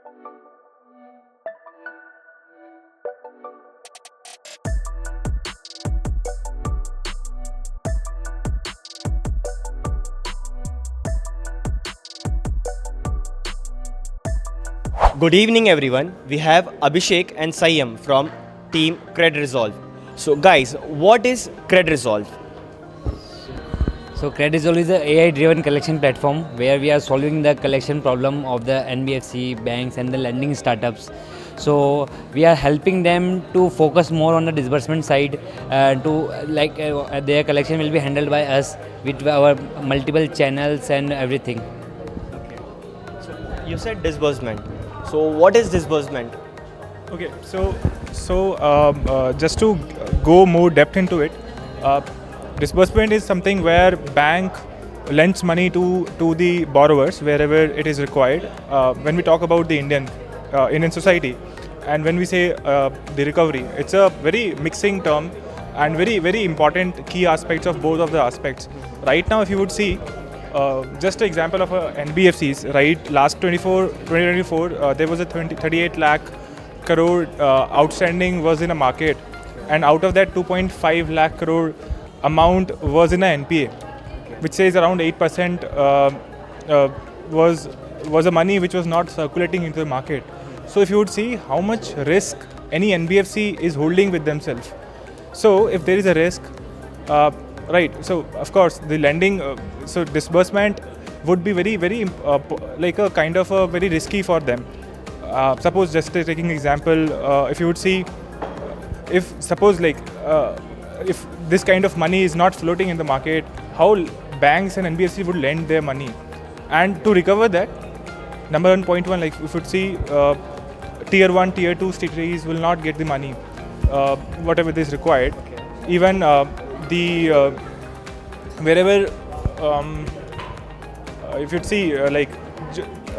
Good evening, everyone. We have Abhishek and Sayam from team CredResolve. So, guys, what is CredResolve? So CredResolve is an AI-driven collection platform where we are solving the collection problem of the NBFC banks and the lending startups. So we are helping them to focus more on the disbursement side, their collection will be handled by us with our multiple channels and everything. So, you said disbursement. So, what is disbursement? Okay, just to go more depth into it, disbursement is something where bank lends money to the borrowers wherever it is required. When we talk about the Indian society, and when we say the recovery, it's a very mixing term and very important key aspects of both of the aspects. Right now, if you would see, just an example of NBFCs, right? Last 2024, there was a 38 lakh crore outstanding was in a market, and out of that 2.5 lakh crore amount was in a NPA, which says around 8% was a money which was not circulating into the market. So if you would see how much risk any NBFC is holding with themselves. So if there is a risk, right, so of course the lending, so disbursement would be very like a kind of a very risky for them. Suppose just taking example, if you would see, if suppose like if this kind of money is not floating in the market, how banks and NBFC would lend their money, and to recover that, number 1.1, like if you would see, tier 1, tier 2 cities will not get the money, whatever is required. Even wherever, if you'd see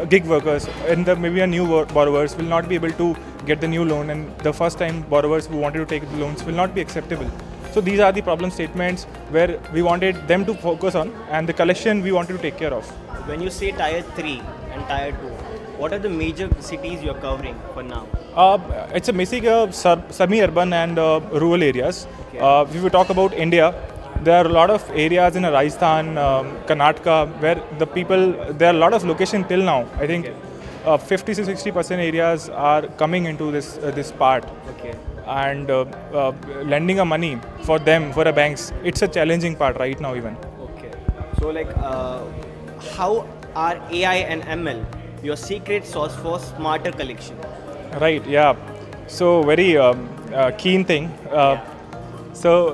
gig workers and maybe a new borrowers will not be able to get the new loan, and the first time borrowers who wanted to take the loans will not be acceptable. So these are the problem statements where we wanted them to focus on, and the collection we wanted to take care of. When you say tier 3 and tier 2, what are the major cities you're covering for now? It's a mixing of semi-urban and rural areas. Okay. If we talk about India, there are a lot of areas in Rajasthan, Karnataka, where there are a lot of locations till now. I think 50 to 60% areas are coming into this part. Okay. And lending a money for them, for the banks, it's a challenging part right now even. Okay. So how are AI and ML your secret sauce for smarter collection? Right, yeah. So very keen thing. So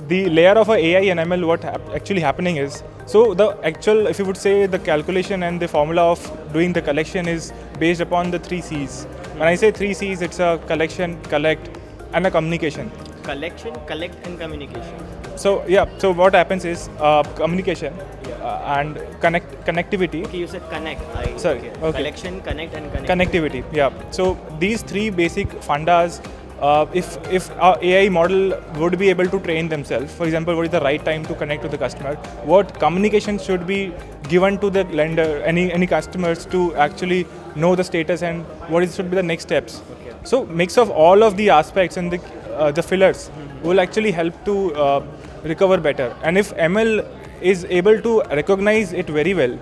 the layer of AI and ML, what actually happening is, so the actual, if you would say, the calculation and the formula of doing the collection is based upon the 3 C's. When I say 3 C's, it's a collection, collect, and a communication. Collection, collect, and communication. So yeah, so what happens is communication and connectivity. Okay, you said connect. Sorry. Okay. Collection, connect, and Connectivity. Yeah. So these 3 basic fundas, if our AI model would be able to train themselves, for example, what is the right time to connect to the customer, what communication should be given to the lender, any customers to actually know the status, and should be the next steps. Okay. So mix of all of the aspects and the fillers will actually help to recover better. And if ML is able to recognize it very well,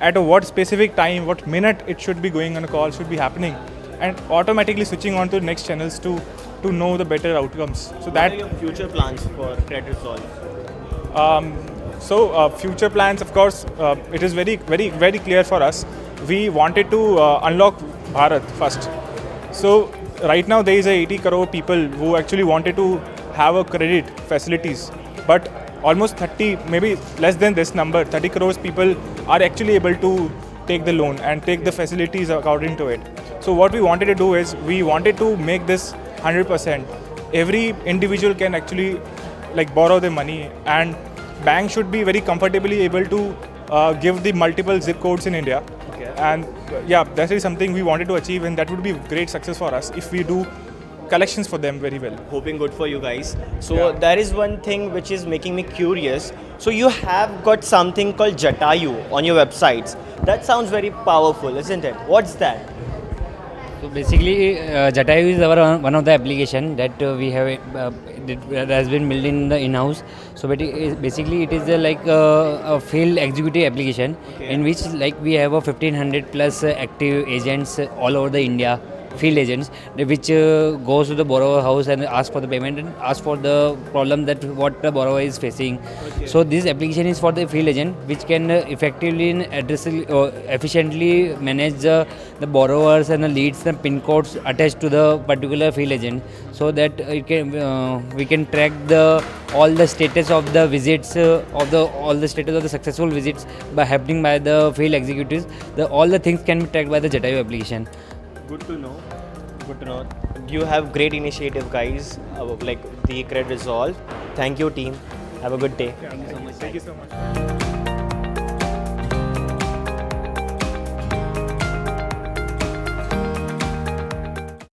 at what specific time, what minute it should be going on a call, should be happening, and automatically switching on to next channels to know the better outcomes. So what are your future plans for CredResolve? Future plans, of course, it is very clear for us. We wanted to unlock Bharat first. So right now there is 80 crore people who actually wanted to have a credit facilities, but almost 30, maybe less than this number, 30 crores people are actually able to take the loan and take the facilities according to it. So what we wanted to do is, we wanted to make this 100%. Every individual can actually borrow the money, and bank should be very comfortably able to give the multiple zip codes in India. Okay. And yeah, that is something we wanted to achieve, and that would be great success for us if we do collections for them very well. Hoping good for you guys. So there is one thing which is making me curious. So you have got something called Jatayu on your websites. That sounds very powerful, isn't it? What's that? So basically, Jatayu is our one of the application that we have that has been built in the in-house. So basically, it is a field executive application in which like we have a 1500 plus active agents all over the India, field agents, which goes to the borrower house and ask for the payment and ask for the problem that what the borrower is facing. So this application is for the field agent, which can effectively and efficiently manage the borrowers and the leads and pin codes attached to the particular field agent, so that we can track the all the status of the visits all the status of the successful visits by happening by the field executives. All the things can be tracked by the Jatayu application. Good to know. Good to know. You have great initiative, guys, like the CredResolve. Thank you, team. Have a good day. Thank you so much.